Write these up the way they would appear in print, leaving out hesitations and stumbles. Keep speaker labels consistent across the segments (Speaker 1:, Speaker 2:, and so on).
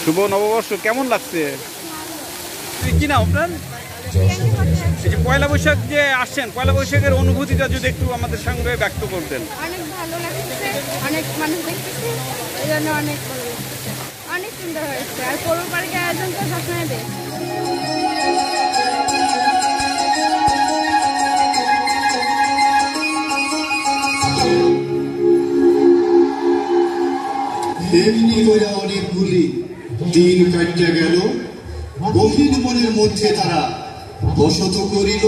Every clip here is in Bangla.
Speaker 1: শুভ নববর্ষ কেমন লাগছে? কি না আপনার পয়লা বৈশাখ যে আসছেন, পয়লা বৈশাখের অনুভূতিটা যদি একটু আমাদের সঙ্গে ব্যক্ত করতেন।
Speaker 2: অনেক ভালো লাগছে, অনেক মানুষ দেখতেছি, এই জন্য অনেক ভালো লাগছে, অনেক সুন্দর হয়েছে। আর পৌর পার্কের আয়োজন তো সবসময় বেশ।
Speaker 3: এমনি করে অনেক ভুলি দিন কাটিয়া গেল, গভীর মনের মধ্যে তারা বসত করিল।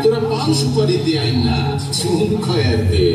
Speaker 4: তোরা পান সুপারি দিয়ে আইন না, চুন খয়ের দে।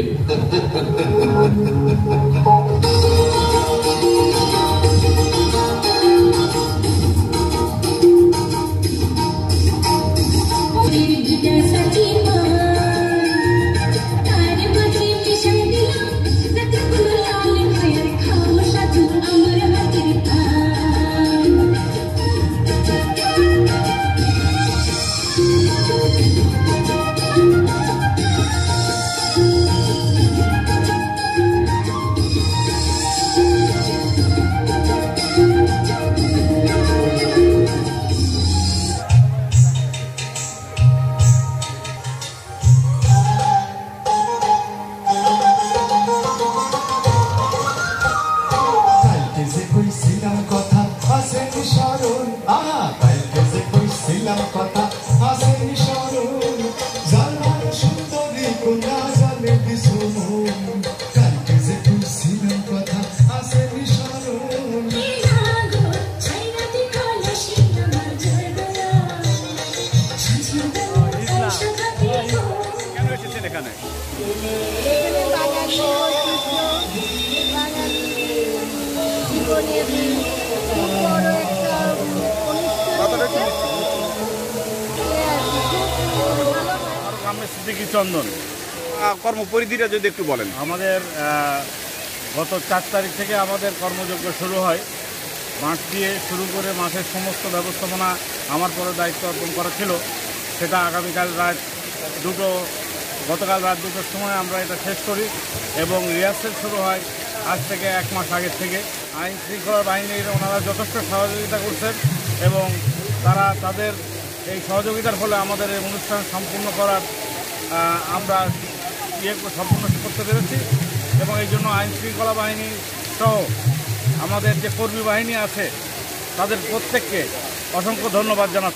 Speaker 1: চন্দন কর্মপরিধিটা যদি একটু বলেন।
Speaker 5: আমাদের গত 4 তারিখ থেকে আমাদের কর্মযজ্ঞ শুরু হয়। মাঠ দিয়ে শুরু করে মাঠের সমস্ত ব্যবস্থাপনা আমার পরে দায়িত্ব অর্পণ করা ছিল। সেটা আগামীকাল গতকাল রাত 2টোর সময় আমরা এটা শেষ করি এবং রিহার্সেল শুরু হয় আজ থেকে 1 মাস আগের থেকে। আইন শৃঙ্খলা বাহিনীর ওনারা যথেষ্ট সহযোগিতা করছেন এবং তারা তাদের এই সহযোগিতার ফলে আমাদের এই অনুষ্ঠান সম্পূর্ণ করার আমরা সম্পূর্ণ করতে পেরেছি এবং এই জন্য আইন শৃঙ্খলা বাহিনী সহ আমাদের যে কর্মী বাহিনী আছে তাদের প্রত্যেককে অসংখ্য ধন্যবাদ জানাচ্ছি।